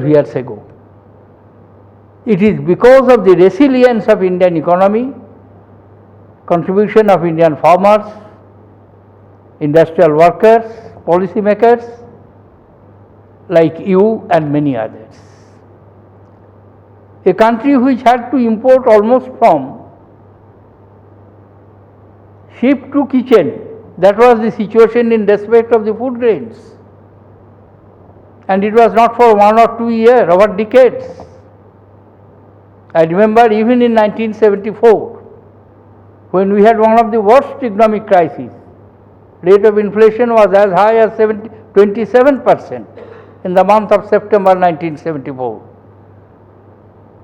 years ago. It is because of the resilience of Indian economy, contribution of Indian farmers, industrial workers, policy makers like you and many others. A country which had to import almost from ship to kitchen, that was the situation in respect of the food grains. And it was not for 1 or 2 years, over decades. I remember even in 1974, when we had one of the worst economic crises, rate of inflation was as high as 27% in the month of September 1974.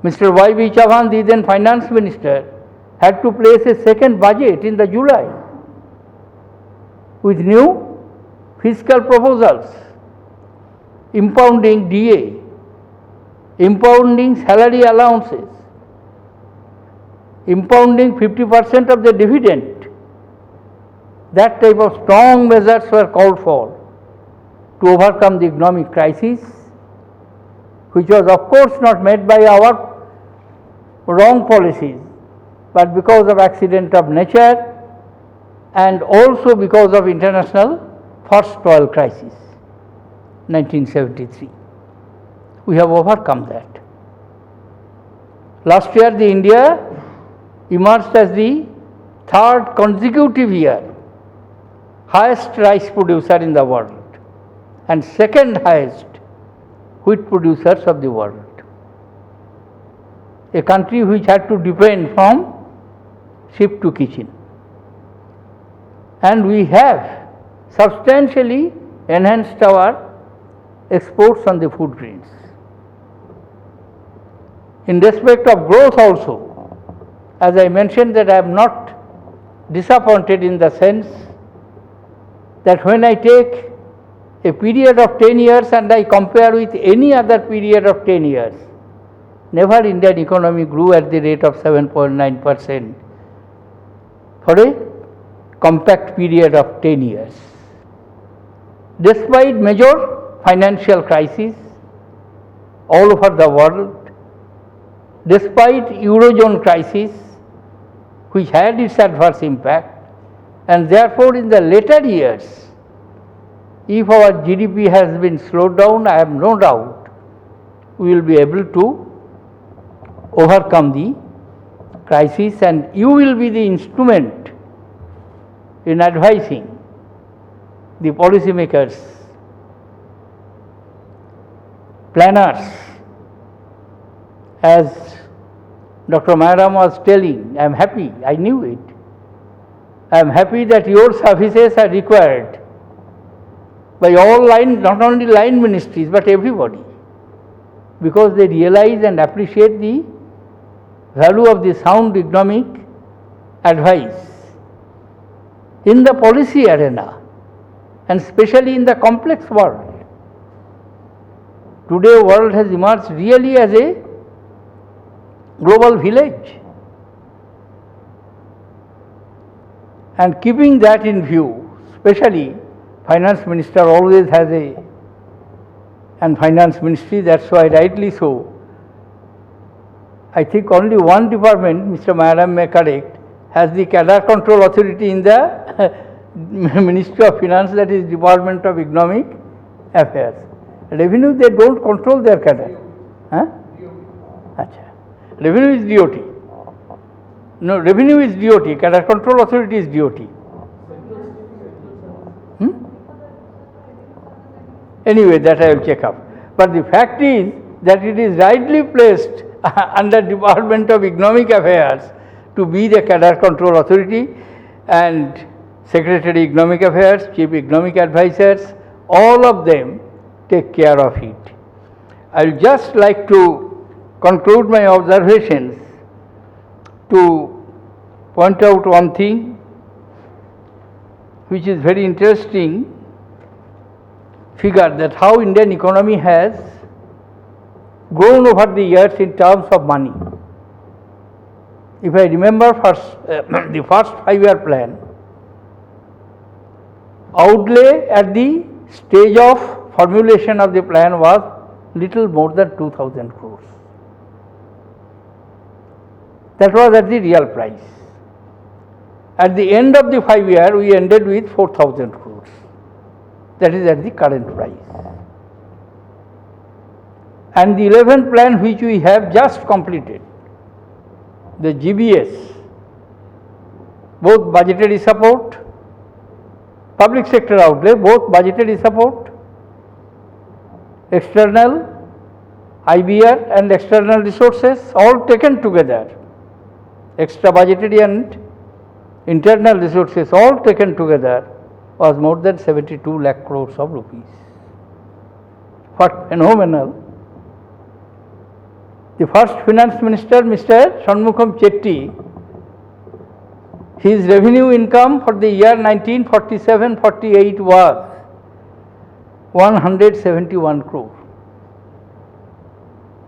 Mr. Y.B. Chavan, the then finance minister, had to place a second budget in the July with new fiscal proposals, impounding DA, impounding salary allowances, impounding 50% of the dividend. That type of strong measures were called for to overcome the economic crisis, which was of course not made by our wrong policies, but because of accident of nature and also because of international first oil crisis, 1973. We have overcome that. Last year, the India emerged as the third consecutive year highest rice producer in the world and second highest wheat producers of the world. A country which had to depend from ship to kitchen. And we have substantially enhanced our exports on the food grains. In respect of growth also, as I mentioned, that I am not disappointed in the sense that when I take a period of 10 years and I compare with any other period of 10 years, never Indian economy grew at the rate of 7.9% for a compact period of 10 years. Despite major financial crisis all over the world, despite Eurozone crisis, which had its adverse impact, and therefore in the later years, if our GDP has been slowed down, I have no doubt we will be able to overcome the crisis, and you will be the instrument in advising the policymakers, planners. As Dr. Mayaram was telling, I am happy, I knew it. I am happy that your services are required by all line, not only line ministries, but everybody, because they realize and appreciate the value of the sound economic advice in the policy arena, and especially in the complex world. Today, the world has emerged really as a global village. And keeping that in view, especially finance minister always has and finance ministry, that's why rightly so. I think only one department, Mr. Mayaram may correct, has the cadre control authority in the Ministry of Finance, that is Department of Economic Affairs. Revenue, they don't control their cadre. Huh? Achha. Revenue is DOT. No, revenue is DOT, cadre control authority is DOT. Anyway, that I will check up. But the fact is that it is rightly placed under Department of Economic Affairs to be the cadre control authority, and Secretary Economic Affairs, Chief Economic Advisors, all of them take care of it. I will just like to conclude my observations to point out one thing which is very interesting figure, that how Indian economy has grown over the years in terms of money. If I remember the first 5-year plan, outlay at the stage of formulation of the plan was little more than 2000 crores. That was at the real price. At the end of the 5 year, we ended with 4000 crores. That is at the current price. And the 11th plan which we have just completed, the GBS, both budgetary support, public sector outlay, both budgetary support, external, IBR and external resources all taken together, extra budgetary and internal resources all taken together was more than 72 lakh crores of rupees. What phenomenal. The first finance minister, Mr. Shanmugam Chetty, his revenue income for the year 1947-48 was 171 crore.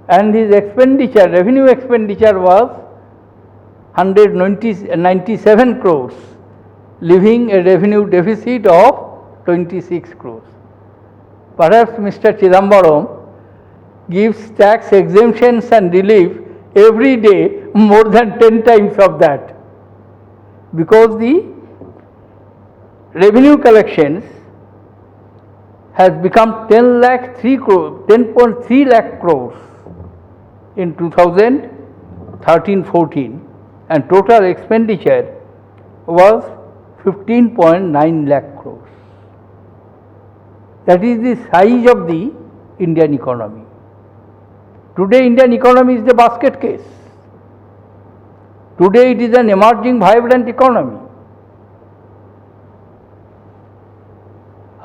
And his expenditure, revenue expenditure was 197 crores, leaving a revenue deficit of 26 crores. Perhaps Mr. Chidambaram gives tax exemptions and relief every day more than 10 times of that, because the revenue collections has become 10.3 lakh crores in 2013-14 and total expenditure was 15.9 lakh crores. That is the size of the Indian economy. Today Indian economy is the basket case. Today it is an emerging vibrant economy.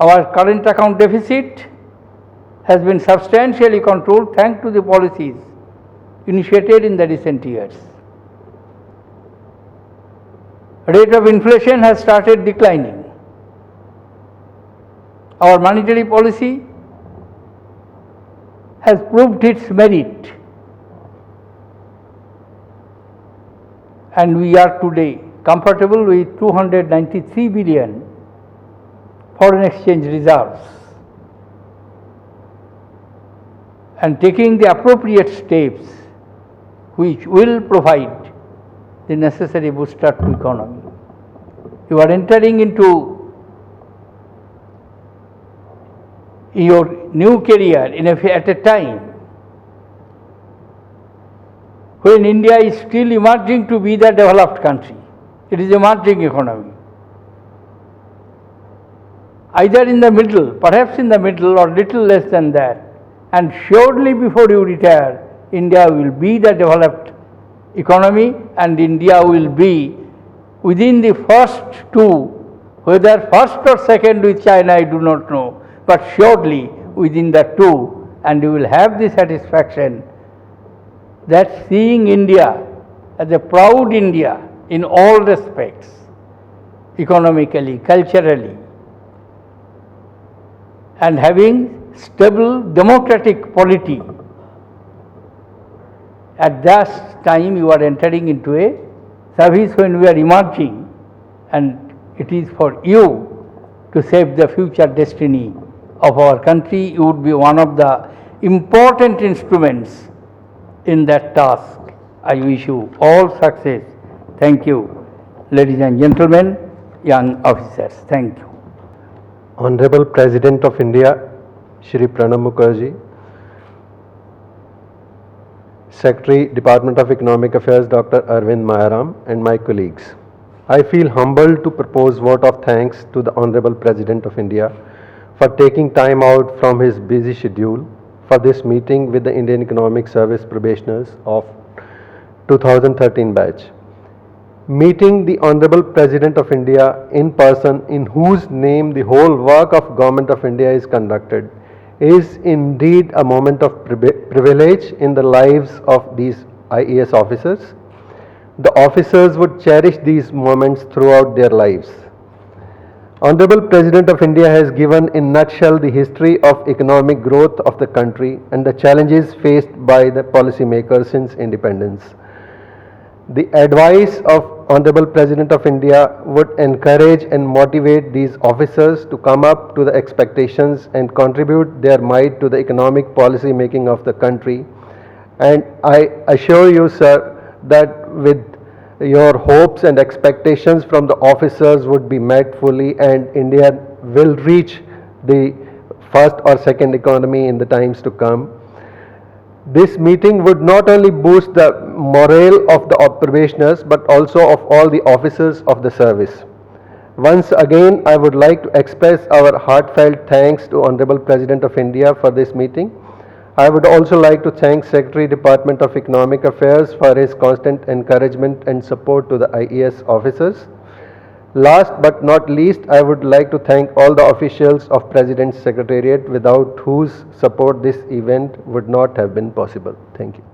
Our current account deficit has been substantially controlled thanks to the policies initiated in the recent years. Rate of inflation has started declining. Our monetary policy has proved its merit, and we are today comfortable with 293 billion foreign exchange reserves and taking the appropriate steps which will provide the necessary booster to economy. You are entering into your new career at a time when India is still emerging to be the developed country. It is emerging economy. Either in the middle, perhaps in the middle or little less than that, and surely before you retire, India will be the developed economy and India will be within the first two, whether first or second with China I do not know, but surely within the two, and you will have the satisfaction that seeing India as a proud India in all respects, economically, culturally, and having stable democratic polity, at that time you are entering into a service when we are emerging, and it is for you to save the future destiny of our country. You would be one of the important instruments in that task. I wish you all success. Thank you, ladies and gentlemen, young officers. Thank you. Honorable President of India, Shri Pranab Mukherjee, Secretary, Department of Economic Affairs, Dr. Arvind Mayaram, and my colleagues. I feel humbled to propose vote of thanks to the Honorable President of India for taking time out from his busy schedule for this meeting with the Indian Economic Service probationers of 2013 batch. Meeting the Honorable President of India in person, in whose name the whole work of Government of India is conducted, is indeed a moment of privilege in the lives of these IAS officers. The officers would cherish these moments throughout their lives. Honorable President of India has given in nutshell the history of economic growth of the country and the challenges faced by the policymakers since independence. The advice of Honorable President of India would encourage and motivate these officers to come up to the expectations and contribute their might to the economic policy making of the country. And I assure you, sir, that with your hopes and expectations from the officers would be met fully, and India will reach the first or second economy in the times to come. This meeting would not only boost the morale of the probationers but also of all the officers of the service. Once again, I would like to express our heartfelt thanks to Honorable President of India for this meeting. I would also like to thank Secretary Department of Economic Affairs for his constant encouragement and support to the IES officers. Last but not least, I would like to thank all the officials of President's Secretariat, without whose support this event would not have been possible. Thank you.